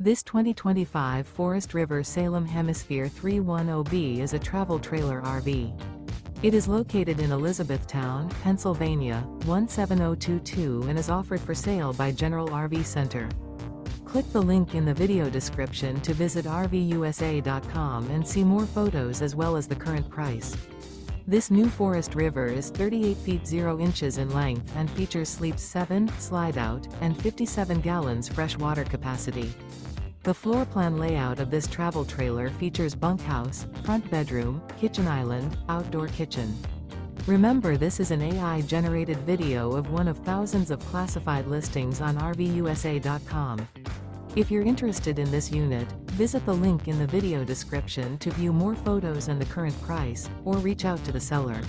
This 2025 Forest River Salem Hemisphere 310B is a travel trailer RV. It is located in Elizabethtown, Pennsylvania, 17022 and is offered for sale by General RV Center. Click the link in the video description to visit RVUSA.com and see more photos as well as the current price. This new Forest River is 38 feet 0 inches in length and features sleeps 7, slide-out, and 57 gallons fresh water capacity. The floor plan layout of this travel trailer features bunkhouse, front bedroom, kitchen island, outdoor kitchen. Remember, this is an AI-generated video of one of thousands of classified listings on RVUSA.com. If you're interested in this unit, visit the link in the video description to view more photos and the current price, or reach out to the seller.